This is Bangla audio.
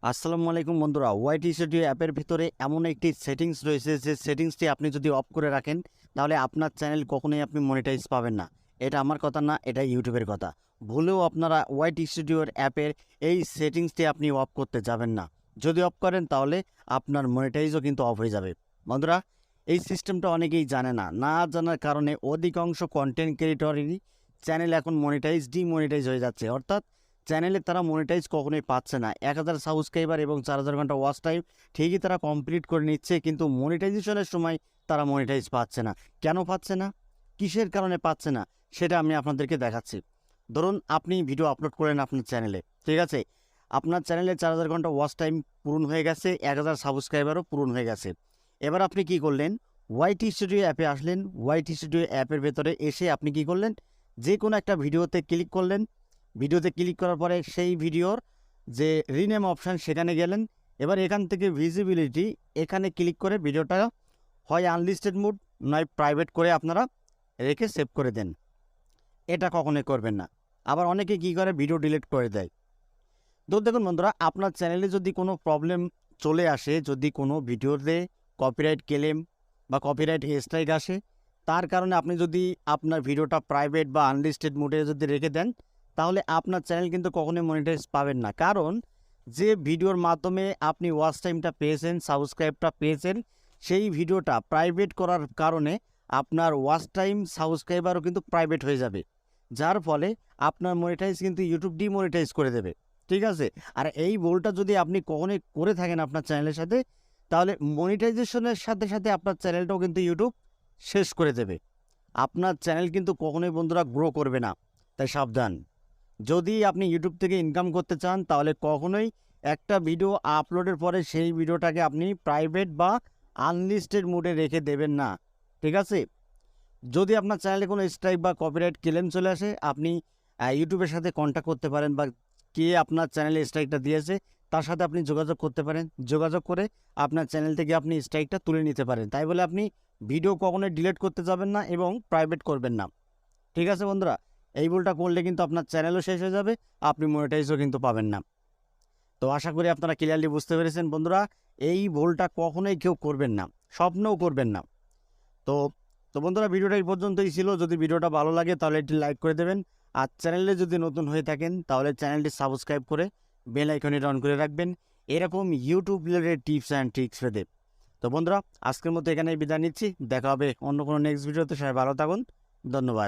আসসালামু আলাইকুম বন্ধুরা, ওয়াইটি স্টুডিও অ্যাপের ভিতরে এমন একটি সেটিংস রয়েছে যে সেটিংসটি আপনি যদি অফ করে রাখেন তাহলে আপনার চ্যানেল কখনোই আপনি মনিটাইজ পাবেন না। এটা আমার কথা না, এটা ইউটিউবের কথা। ভুলেও আপনারা ওয়াইটি স্টুডিওর অ্যাপের এই সেটিংসটি আপনি অফ করতে যাবেন না। যদি অফ করেন তাহলে আপনার মনিটাইজও কিন্তু অফ হয়ে যাবে। বন্ধুরা, এই সিস্টেমটা অনেকেই জানে না। না জানার কারণে অধিকাংশ কন্টেন্ট ক্রিয়েটরেরই চ্যানেল এখন ডিমনিটাইজ হয়ে যাচ্ছে। অর্থাৎ চ্যানেলে তারা মনিটাইজ কখনোই পাচ্ছে না। 1000 সাবস্ক্রাইবার এবং 4000 ঘন্টা ওয়াচ টাইম ঠিকই তারা কমপ্লিট করে নিচ্ছে, কিন্তু মনিটাইজেশনের সময় তারা মনিটাইজ পাচ্ছে না। কেন পাচ্ছে না, কিসের কারণে পাচ্ছে না, সেটা আমি আপনাদেরকে দেখাচ্ছি। ধরুন আপনি ভিডিও আপলোড করলেন আপনার চ্যানেলে, ঠিক আছে? আপনার চ্যানেলে 4000 ঘন্টা ওয়াচ টাইম পূরণ হয়ে গেছে, 1000 সাবস্ক্রাইবারও পূরণ হয়ে গেছে। এবার আপনি কি করলেন, ওয়াইটি স্টুডিও অ্যাপে আসলেন। ওয়াইটি স্টুডিও অ্যাপের ভেতরে এসে আপনি কি করলেন, যে কোনো একটা ভিডিওতে ক্লিক করলেন। ভিডিওতে ক্লিক করার পরে সেই ভিডিওর যে রিনেম অপশান সেখানে গেলেন। এবার এখান থেকে ভিজিবিলিটি এখানে ক্লিক করে ভিডিওটা হয় আনলিস্টেড মোড নয় প্রাইভেট করে আপনারা রেখে সেভ করে দেন। এটা কখনোই করবেন না। আবার অনেকে কি করে, ভিডিও ডিলিট করে দেয়। তো দেখুন বন্ধুরা, আপনার চ্যানেলে যদি কোনো প্রবলেম চলে আসে, যদি কোনো ভিডিওতে কপিরাইট ক্লেম বা কপিরাইট স্ট্রাইক আসে, তার কারণে আপনি যদি আপনার ভিডিওটা প্রাইভেট বা আনলিস্টেড মোডে যদি রেখে দেন, তাহলে আপনার চ্যানেল কিন্তু কখনোই মনিটাইজ পাবেন না। কারণ যে ভিডিওর মাধ্যমে আপনি ওয়াচ টাইমটা পেয়েছেন, সাবস্ক্রাইবটা পেয়েছেন, সেই ভিডিওটা প্রাইভেট করার কারণে আপনার ওয়াচ টাইম, সাবস্ক্রাইবারও কিন্তু প্রাইভেট হয়ে যাবে। যার ফলে আপনার মনিটাইজ কিন্তু ইউটিউব ডিমনিটাইজ করে দেবে, ঠিক আছে? আর এই ভুলটা যদি আপনি কখনোই করে থাকেন আপনার চ্যানেলের সাথে, তাহলে মনিটাইজেশনের সাথে সাথে আপনার চ্যানেলটাও কিন্তু ইউটিউব শেষ করে দেবে। আপনার চ্যানেল কিন্তু কখনোই বন্ধুরা গ্রো করবে না। তাই সাবধান। যদি আপনি ইউটিউব থেকে ইনকাম করতে চান তাহলে কখনোই একটা ভিডিও আপলোডের পরে সেই ভিডিওটাকে আপনি প্রাইভেট বা আনলিস্টেড মোডে রেখে দেবেন না, ঠিক আছে? যদি আপনার চ্যানেলে কোনো স্ট্রাইক বা কপিরাইট ক্লেম চলে আসে, আপনি ইউটিউবের সাথে কন্ট্যাক্ট করতে পারেন, বা কে আপনার চ্যানেলে স্ট্রাইকটা দিয়েছে তার সাথে আপনি যোগাযোগ করতে পারেন। যোগাযোগ করে আপনার চ্যানেল থেকে আপনি স্ট্রাইকটা তুলে নিতে পারেন। তাই বলে আপনি ভিডিও কখনোই ডিলিট করতে যাবেন না এবং প্রাইভেট করবেন না, ঠিক আছে বন্ধুরা? এই ভুলটা করলে কিন্তু আপনার চ্যানেলও শেষ হয়ে যাবে, আপনি মনিটাইজও কিন্তু পাবেন না। তো আশা করি আপনারা ক্লিয়ারলি বুঝতে পেরেছেন বন্ধুরা। এই ভুলটা কখনোই কেউ করবেন না, স্বপ্নও করবেন না। তো তো বন্ধুরা, ভিডিওটা এই পর্যন্তই ছিল। যদি ভিডিওটা ভালো লাগে তাহলে একটি লাইক করে দেবেন। আর চ্যানেলে যদি নতুন হয়ে থাকেন তাহলে চ্যানেলটি সাবস্ক্রাইব করে বেল আইকনটি অন করে রাখবেন, এরকম YouTube related tips and tricks পেতে। তো বন্ধুরা, আজকের মতো এখানেই বিদায় নিচ্ছি। দেখা হবে অন্য কোনো নেক্সট ভিডিওতে। সবাই ভালো থাকুন, ধন্যবাদ।